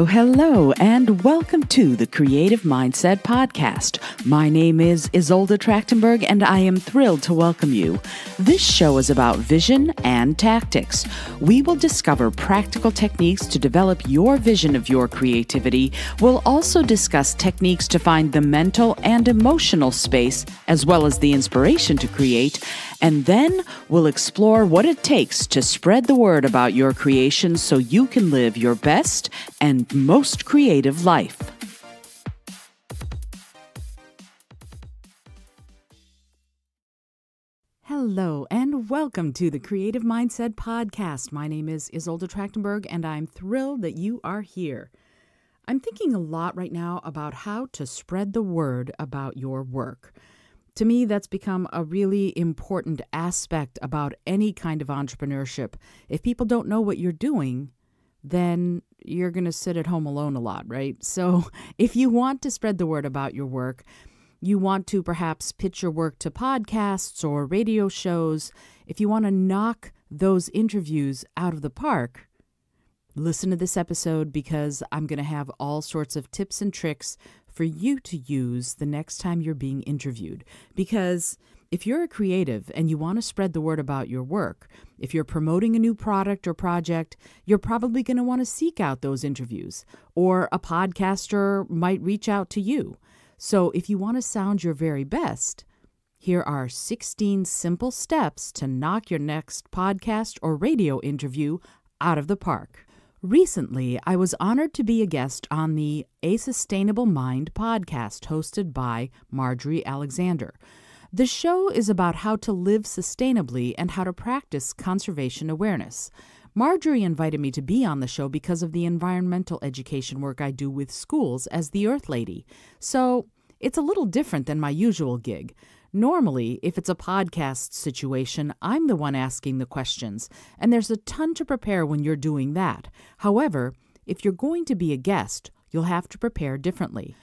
Hello, and welcome to the Creative Mindset Podcast. My name is Isolde Trachtenberg, and I am thrilled to welcome you. This show is about vision and tactics. We will discover practical techniques to develop your vision of your creativity. We'll also discuss techniques to find the mental and emotional space, as well as the inspiration to create. And then we'll explore what it takes to spread the word about your creation so you can live your best and most creative life. Hello, and welcome to the Creative Mindset Podcast. My name is Isolde Trachtenberg, and I'm thrilled that you are here. I'm thinking a lot right now about how to spread the word about your work. To me, that's become a really important aspect about any kind of entrepreneurship. If people don't know what you're doing, then you're going to sit at home alone a lot, right? So if you want to spread the word about your work, you want to perhaps pitch your work to podcasts or radio shows, if you want to knock those interviews out of the park, listen to this episode because I'm going to have all sorts of tips and tricks for you to use the next time you're being interviewed. Because if you're a creative and you want to spread the word about your work, if you're promoting a new product or project, you're probably going to want to seek out those interviews, or a podcaster might reach out to you. So if you want to sound your very best, here are 16 simple steps to knock your next podcast or radio interview out of the park. Recently, I was honored to be a guest on the A Sustainable Mind podcast hosted by Marjorie Alexander. The show is about how to live sustainably and how to practice conservation awareness. Marjorie invited me to be on the show because of the environmental education work I do with schools as the Earth Lady. So it's a little different than my usual gig. Normally, if it's a podcast situation, I'm the one asking the questions, and there's a ton to prepare when you're doing that. However, if you're going to be a guest, you'll have to prepare differently.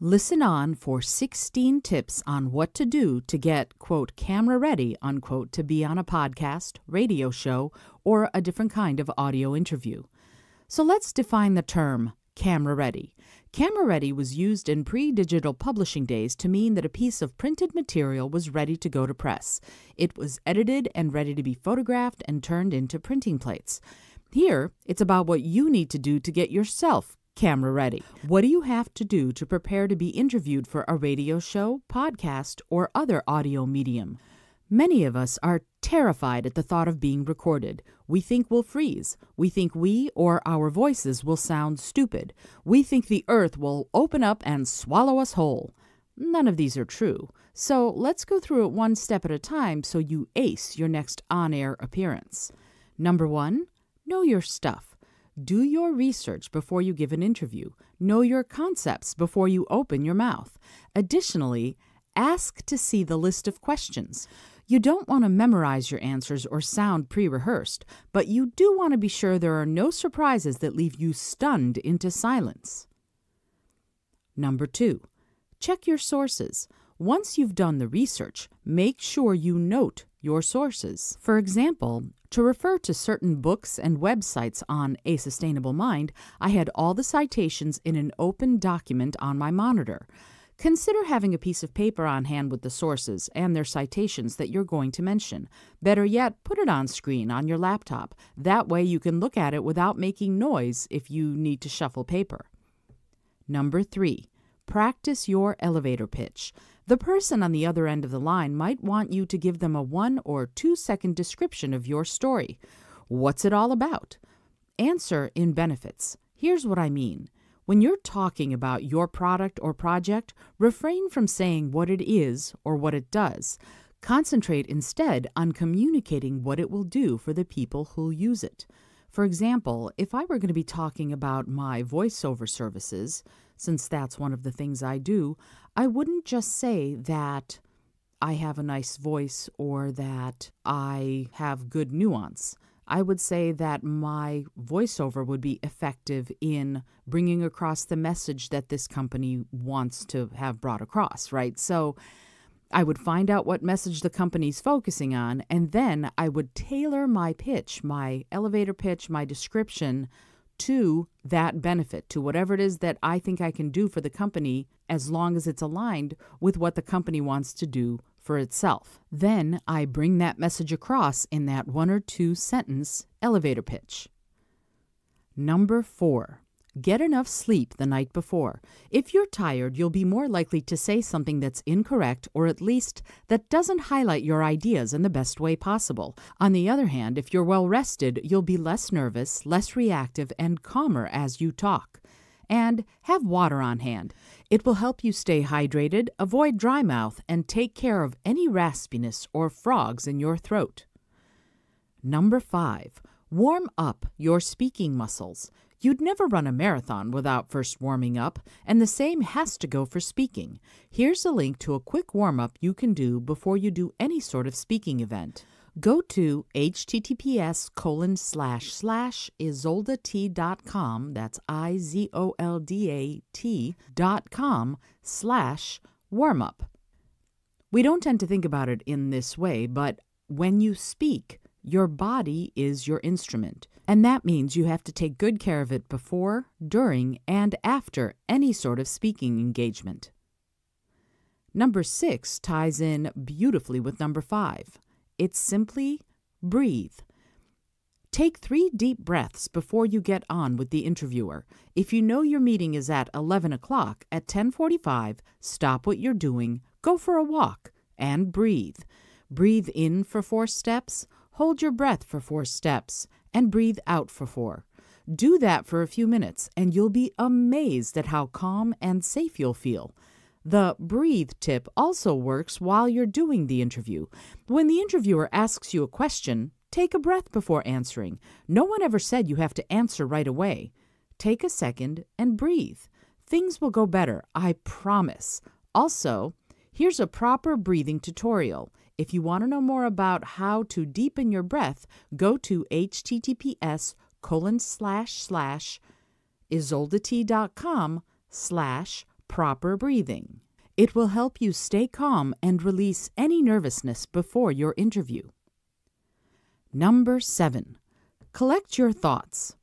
Listen on for 16 tips on what to do to get, quote, camera ready, unquote, to be on a podcast, radio show, or a different kind of audio interview. So let's define the term camera ready. Camera ready was used in pre-digital publishing days to mean that a piece of printed material was ready to go to press. It was edited and ready to be photographed and turned into printing plates. Here, it's about what you need to do to get yourself camera ready. What do you have to do to prepare to be interviewed for a radio show, podcast, or other audio medium? Many of us are terrified at the thought of being recorded. We think we'll freeze. We think we or our voices will sound stupid. We think the earth will open up and swallow us whole. None of these are true. So let's go through it one step at a time so you ace your next on-air appearance. Number 1, know your stuff. Do your research before you give an interview. Know your concepts before you open your mouth. Additionally, ask to see the list of questions. You don't want to memorize your answers or sound pre-rehearsed, but you do want to be sure there are no surprises that leave you stunned into silence. Number 2, check your sources. Once you've done the research, make sure you note your sources. For example, to refer to certain books and websites on A Sustainable Mind, I had all the citations in an open document on my monitor. Consider having a piece of paper on hand with the sources and their citations that you're going to mention. Better yet, put it on screen on your laptop. That way you can look at it without making noise if you need to shuffle paper. Number 3, practice your elevator pitch. The person on the other end of the line might want you to give them a 1 or 2 second description of your story. What's it all about? Answer in benefits. Here's what I mean. When you're talking about your product or project, refrain from saying what it is or what it does. Concentrate instead on communicating what it will do for the people who'll use it. For example, if I were going to be talking about my voiceover services, since that's one of the things I do, I wouldn't just say that I have a nice voice or that I have good nuance. I would say that my voiceover would be effective in bringing across the message that this company wants to have brought across, right? So I would find out what message the company's focusing on, and then I would tailor my pitch, my elevator pitch, my description to that benefit, to whatever it is that I think I can do for the company, as long as it's aligned with what the company wants to do for itself. Then I bring that message across in that 1 or 2 sentence elevator pitch. Number 4, get enough sleep the night before. If you're tired, you'll be more likely to say something that's incorrect, or at least that doesn't highlight your ideas in the best way possible. On the other hand, if you're well rested, you'll be less nervous, less reactive, and calmer as you talk. And have water on hand. It will help you stay hydrated, avoid dry mouth, and take care of any raspiness or frogs in your throat. Number 5, warm up your speaking muscles. You'd never run a marathon without first warming up, and the same has to go for speaking. Here's a link to a quick warm-up you can do before you do any sort of speaking event. Go to https://izoldat.com, that's izoldat.com/warmup. We don't tend to think about it in this way, but when you speak, your body is your instrument, and that means you have to take good care of it before, during, and after any sort of speaking engagement. Number 6 ties in beautifully with number 5. It's simply breathe. Take 3 deep breaths before you get on with the interviewer. If you know your meeting is at 11 o'clock, at 10:45, stop what you're doing, go for a walk, and breathe. Breathe in for 4 steps, hold your breath for 4 steps, and breathe out for 4. Do that for a few minutes, and you'll be amazed at how calm and safe you'll feel. The breathe tip also works while you're doing the interview. When the interviewer asks you a question, take a breath before answering. No one ever said you have to answer right away. Take a second and breathe. Things will go better, I promise. Also, here's a proper breathing tutorial. If you want to know more about how to deepen your breath, go to https://izoldat.com/proper breathing. It will help you stay calm and release any nervousness before your interview. Number 7, collect your thoughts.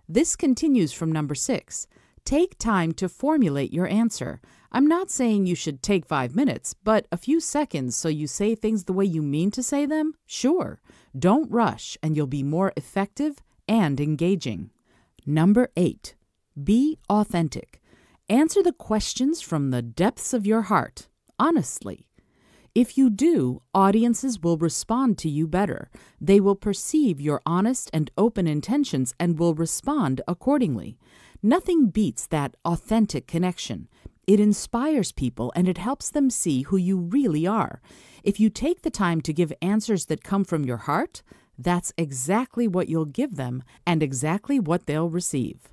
This continues from number 6. Take time to formulate your answer. I'm not saying you should take 5 minutes, but a few seconds so you say things the way you mean to say them? Sure. Don't rush, and you'll be more effective and engaging. Number 8, be authentic. Answer the questions from the depths of your heart, honestly. If you do, audiences will respond to you better. They will perceive your honest and open intentions and will respond accordingly. Nothing beats that authentic connection. It inspires people and it helps them see who you really are. If you take the time to give answers that come from your heart, that's exactly what you'll give them and exactly what they'll receive.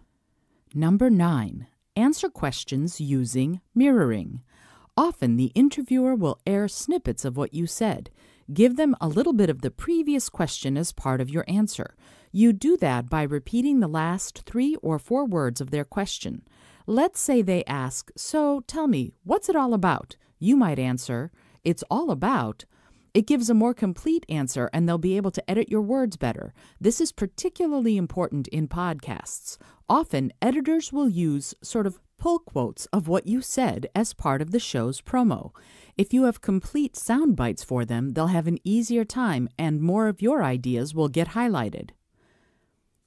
Number 9, answer questions using mirroring. Often the interviewer will air snippets of what you said. Give them a little bit of the previous question as part of your answer. You do that by repeating the last 3 or 4 words of their question. Let's say they ask, "So tell me, what's it all about?" You might answer, "It's all about." It gives a more complete answer and they'll be able to edit your words better. This is particularly important in podcasts. Often, editors will use sort of pull quotes of what you said as part of the show's promo. If you have complete sound bites for them, they'll have an easier time and more of your ideas will get highlighted.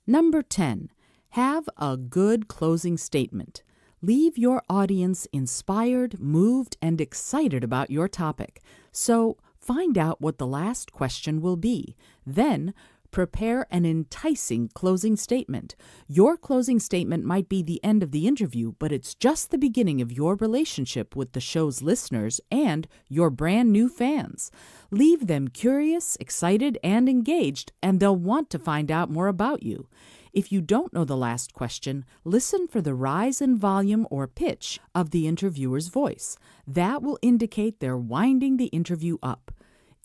Number 10, have a good closing statement. Leave your audience inspired, moved, and excited about your topic. So, find out what the last question will be. Then, prepare an enticing closing statement. Your closing statement might be the end of the interview, but it's just the beginning of your relationship with the show's listeners and your brand new fans. Leave them curious, excited, and engaged, and they'll want to find out more about you. If you don't know the last question, listen for the rise in volume or pitch of the interviewer's voice. That will indicate they're winding the interview up.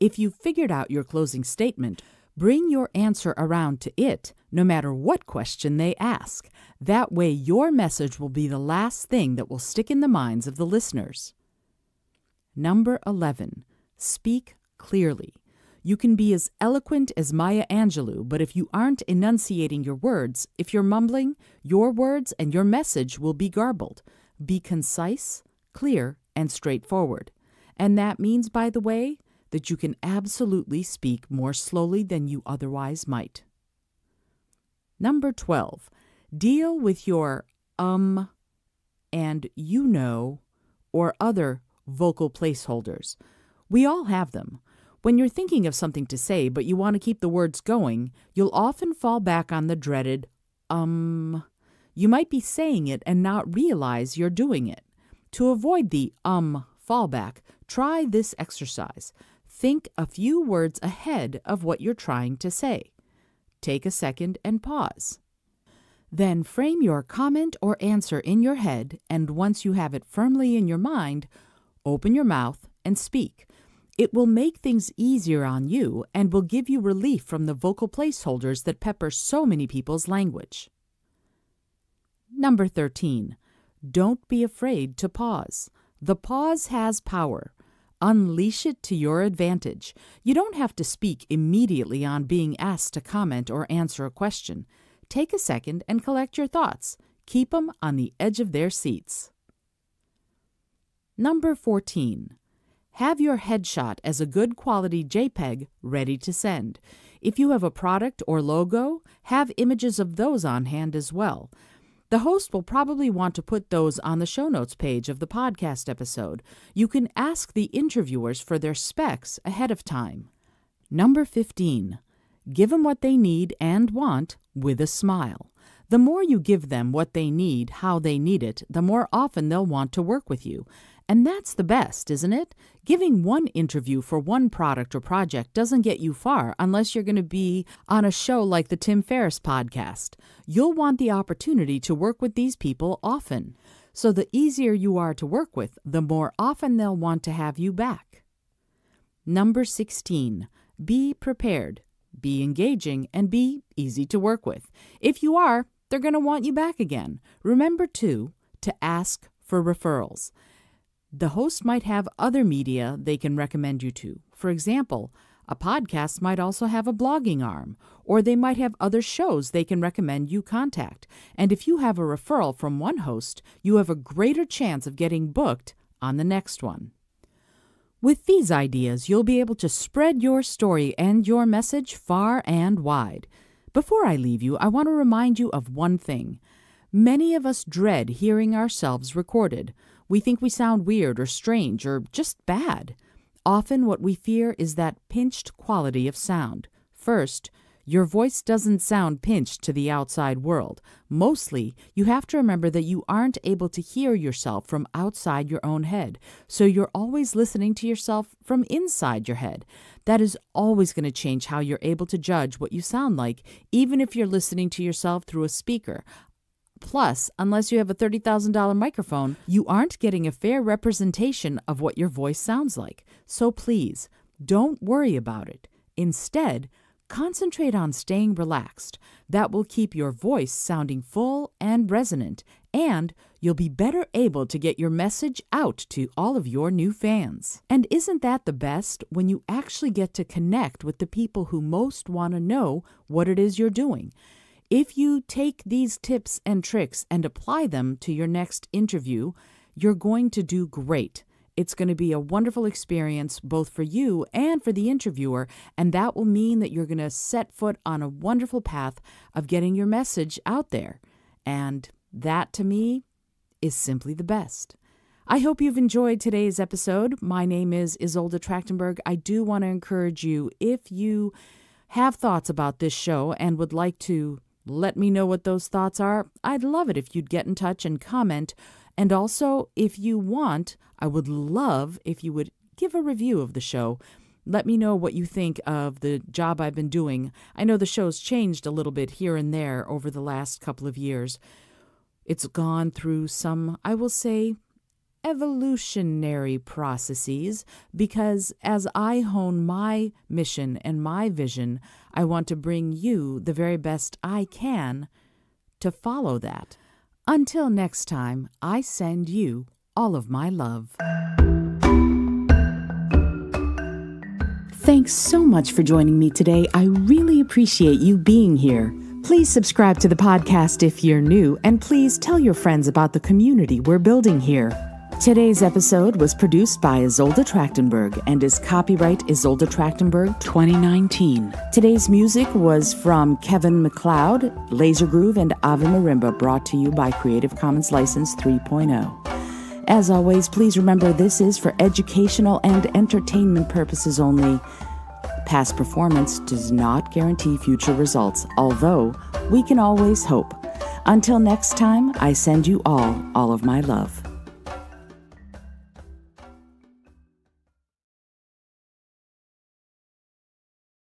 If you've figured out your closing statement, bring your answer around to it, no matter what question they ask. That way, your message will be the last thing that will stick in the minds of the listeners. Number 11, Speak clearly. You can be as eloquent as Maya Angelou, but if you aren't enunciating your words, if you're mumbling, your words and your message will be garbled. Be concise, clear, and straightforward. And that means, by the way, that you can absolutely speak more slowly than you otherwise might. Number 12, deal with your and you know or other vocal placeholders. We all have them. When you're thinking of something to say but you want to keep the words going, you'll often fall back on the dreaded You might be saying it and not realize you're doing it. To avoid the fallback, try this exercise. Think a few words ahead of what you're trying to say. Take a second and pause. Then frame your comment or answer in your head, and once you have it firmly in your mind, open your mouth and speak. It will make things easier on you and will give you relief from the vocal placeholders that pepper so many people's language. Number 13. Don't be afraid to pause. The pause has power. Unleash it to your advantage. You don't have to speak immediately on being asked to comment or answer a question. Take a second and collect your thoughts. Keep them on the edge of their seats. Number 14. Have your headshot as a good quality JPEG ready to send. If you have a product or logo, have images of those on hand as well. The host will probably want to put those on the show notes page of the podcast episode. You can ask the interviewers for their specs ahead of time. Number 15. Give them what they need and want with a smile. The more you give them what they need, how they need it, the more often they'll want to work with you. And that's the best, isn't it? Giving one interview for one product or project doesn't get you far unless you're going to be on a show like the Tim Ferriss podcast. You'll want the opportunity to work with these people often. So the easier you are to work with, the more often they'll want to have you back. Number 16. Be prepared, be engaging, and be easy to work with. If you are, they're going to want you back again. Remember, too, to ask for referrals. The host might have other media they can recommend you to. For example, a podcast might also have a blogging arm, or they might have other shows they can recommend you contact. And if you have a referral from one host, you have a greater chance of getting booked on the next one. With these ideas, you'll be able to spread your story and your message far and wide. Before I leave you, I want to remind you of one thing. Many of us dread hearing ourselves recorded. We think we sound weird or strange or just bad. Often what we fear is that pinched quality of sound. First, your voice doesn't sound pinched to the outside world. Mostly, you have to remember that you aren't able to hear yourself from outside your own head, so you're always listening to yourself from inside your head. That is always going to change how you're able to judge what you sound like, even if you're listening to yourself through a speaker. Plus, unless you have a $30,000 microphone, you aren't getting a fair representation of what your voice sounds like. So please, don't worry about it. Instead, concentrate on staying relaxed. That will keep your voice sounding full and resonant, and you'll be better able to get your message out to all of your new fans. And isn't that the best, when you actually get to connect with the people who most want to know what it is you're doing? If you take these tips and tricks and apply them to your next interview, you're going to do great. It's going to be a wonderful experience both for you and for the interviewer, and that will mean that you're going to set foot on a wonderful path of getting your message out there. And that, to me, is simply the best. I hope you've enjoyed today's episode. My name is Isolde Trachtenberg. I do want to encourage you, if you have thoughts about this show and would like to let me know what those thoughts are, I'd love it if you'd get in touch and comment. And also, if you want, I would love if you would give a review of the show. Let me know what you think of the job I've been doing. I know the show's changed a little bit here and there over the last couple of years. It's gone through some, I will say, evolutionary processes, because as I hone my mission and my vision, I want to bring you the very best I can to follow that. Until next time, I send you all of my love. Thanks so much for joining me today. I really appreciate you being here. Please subscribe to the podcast if you're new, and please tell your friends about the community we're building here. Today's episode was produced by Isolde Trachtenberg and is copyright Isolde Trachtenberg 2019. Today's music was from Kevin MacLeod, Laser Groove, and Ave Marimba, brought to you by Creative Commons License 3.0. As always, please remember this is for educational and entertainment purposes only. Past performance does not guarantee future results, although we can always hope. Until next time, I send you all of my love.